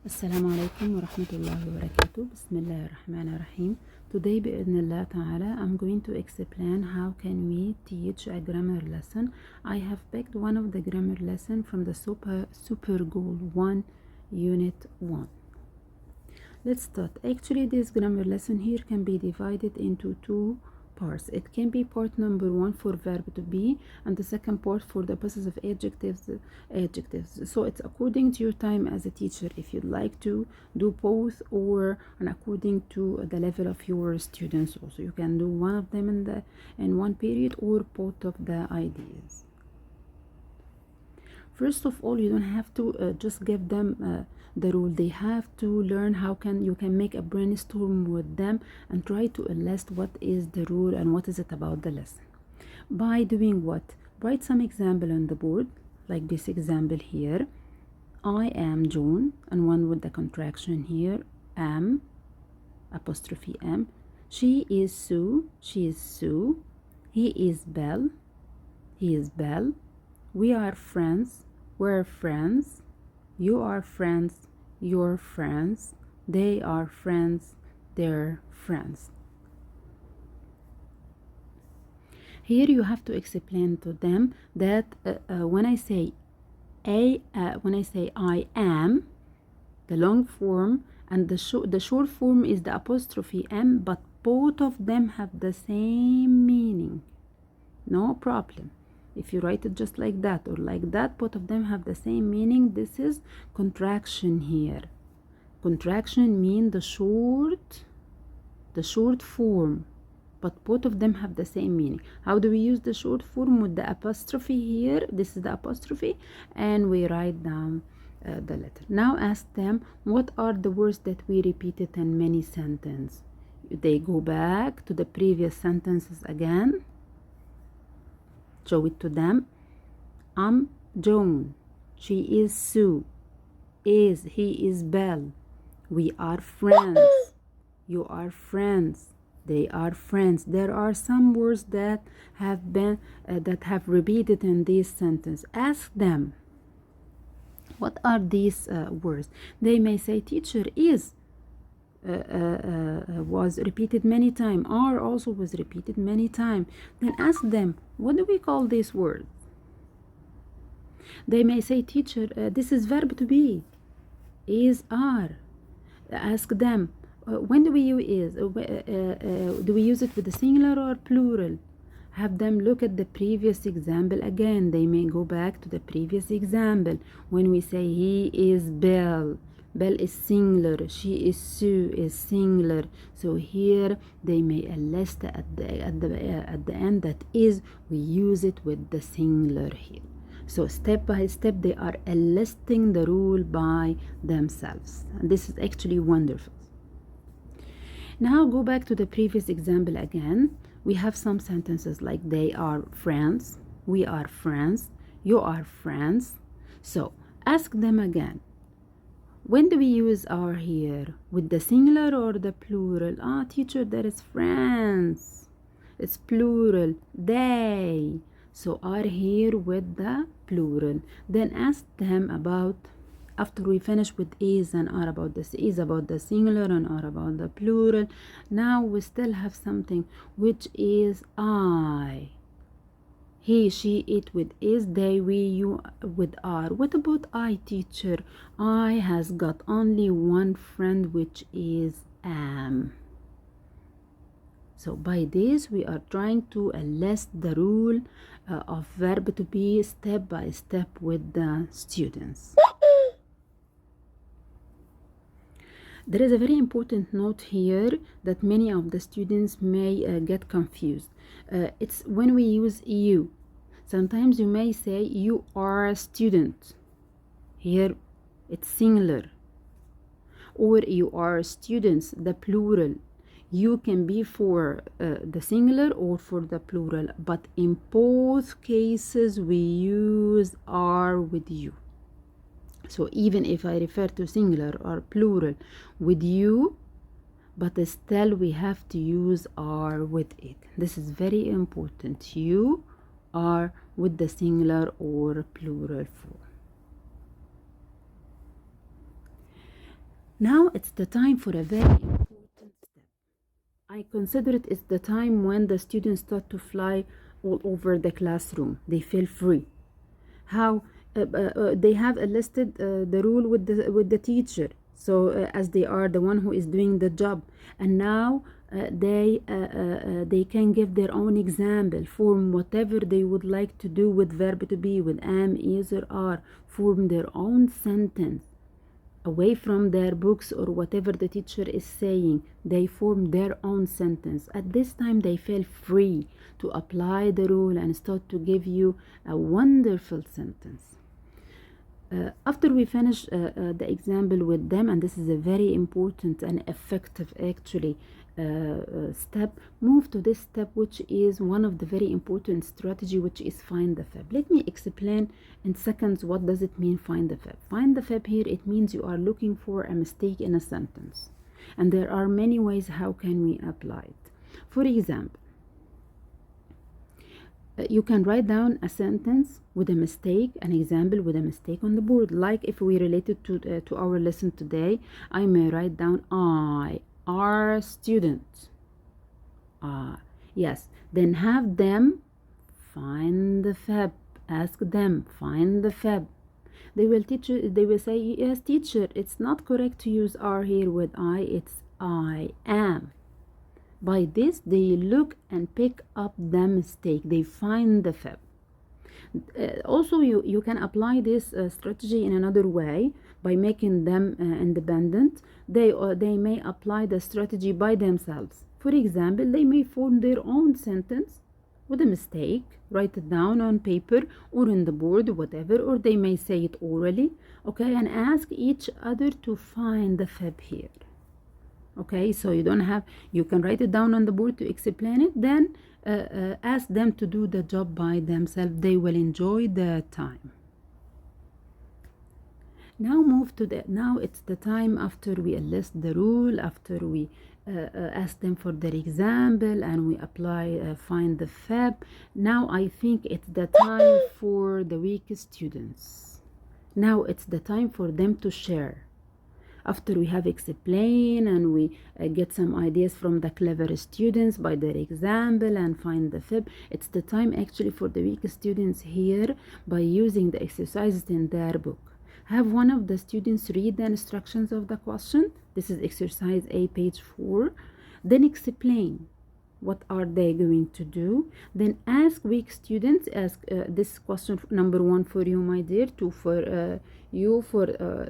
السلام عليكم ورحمة الله وبركاته. بسم الله الرحمن الرحيم. Today بإذن الله تعالى I'm going to explain how can we teach a grammar lesson. I have picked one of the grammar lesson from the super goal 1 unit 1. Let's start. Actually, this grammar lesson here can be divided into two parts. It can be part number 1 for verb to be, and the second part for the possessive adjectives. So it's according to your time as a teacher, if you'd like to do both, or and according to the level of your students also. You can do one of them in one period, or both of the ideas. First of all, you don't have to just give them the rule. They have to learn how you can make a brainstorm with them and try to list what is the rule and what is it about the lesson. By doing what? Write some example on the board, like this example here. I am John, and one with the contraction here, am, apostrophe M. She is Sue, she is Sue. He is Belle, he is Belle. We are friends, we're friends. You are friends, you're friends. They are friends, they're friends. Here you have to explain to them that when I say I am, the long form, and the short form is the apostrophe M, but both of them have the same meaning. No problem. If you write it just like that or like that, both of them have the same meaning. This is contraction here. Contraction means the short form, but both of them have the same meaning. How do we use the short form? With the apostrophe here. This is the apostrophe, and we write down the letter. Now ask them, what are the words that we repeated in many sentences? They go back to the previous sentences again. Show it to them. I'm Joan. She is Sue. He is Belle. We are friends. You are friends. They are friends. There are some words that have repeated in this sentence. Ask them, what are these words? They may say, teacher is was repeated many times. Are also was repeated many times. Then ask them, what do we call this word? They may say, teacher, this is verb to be. Is, are. Ask them, when do we use is? Do we use it with the singular or plural? Have them look at the previous example again. They may go back to the previous example. When we say he is Belle, Belle is singular, she is Sue is singular. So here they may list at the end that is, we use it with the singular here. So step by step they are listing the rule by themselves. And this is actually wonderful. Now go back to the previous example again. We have some sentences like they are friends, we are friends, you are friends. So ask them again. When do we use are here? With the singular or the plural? Teacher, there is friends. It's plural. They. So are here with the plural. Then ask them about, after we finish with is and are about this, is about the singular and are about the plural. Now we still have something which is I. He, she, it with is, they, we, you with are. What about I, teacher? I has got only one friend, which is am. So by this we are trying to list the rule of verb to be step by step with the students. There is a very important note here that many of the students may get confused. It's when we use you. Sometimes you may say you are a student. Here it's singular. Or you are students, the plural. You can be for the singular or for the plural. But in both cases we use are with you. So even if I refer to singular or plural with you, but still we have to use are with it. This is very important. You are with the singular or plural form. Now it's the time for a very important step. I consider it is the time when the students start to fly all over the classroom. They feel free. How they have listed the rule with the teacher. So as they are the one who is doing the job, and now they can give their own example, form whatever they would like to do with verb to be, with am, is, or are, form their own sentence away from their books or whatever the teacher is saying. They form their own sentence. At this time they feel free to apply the rule and start to give you a wonderful sentence. After we finish the example with them, and this is a very important and effective actually step, move to this step, which is one of the very important strategy, which is find the fab. Let me explain in seconds what does it mean find the fab. Find the fab here, it means you are looking for a mistake in a sentence, and there are many ways how can we apply it. For example, you can write down a sentence with a mistake, an example with a mistake on the board. Like if we relate it to our lesson today, I may write down I are students. Yes, then have them find the fab. Ask them find the fab. They will teach you, they will say, yes teacher, it's not correct to use are here with I, it's I am. By this, they look and pick up the mistake. They find the fab. Also, you can apply this strategy in another way by making them independent. They may apply the strategy by themselves. For example, they may form their own sentence with a mistake, write it down on paper or on the board, whatever, or they may say it orally, okay, and ask each other to find the fab here. Okay, so you don't have, you can write it down on the board to explain it, then ask them to do the job by themselves. They will enjoy the time. Now move to the, now it's the time after we list the rule, after we ask them for their example and we apply find the fab. Now I think it's the time for the weak students. Now it's the time for them to share. After we have explained and we get some ideas from the clever students by their example and find the fib, it's the time actually for the weak students here by using the exercises in their book. Have one of the students read the instructions of the question. This is exercise A, page 4. Then explain what are they going to do. Then ask weak students, ask this question number 1 for you, my dear, 2 for you, for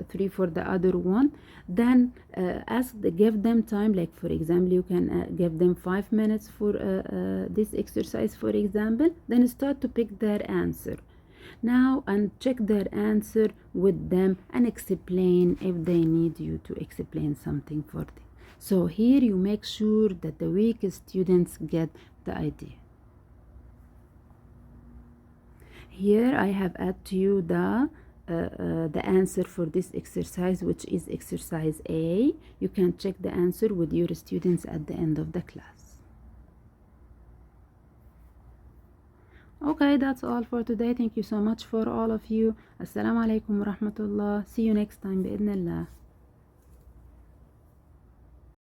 3 for the other one. Then give them time, like for example you can give them 5 minutes for this exercise, for example. Then start to pick their answer now and check their answer with them and explain if they need you to explain something for them. So here you make sure that the weak students get the idea. Here I have added to you the answer for this exercise, which is exercise A. You can check the answer with your students at the end of the class. Okay, that's all for today. Thank you so much for all of you. Assalamu alaikum wa rahmatullah. See you next time بإذن الله.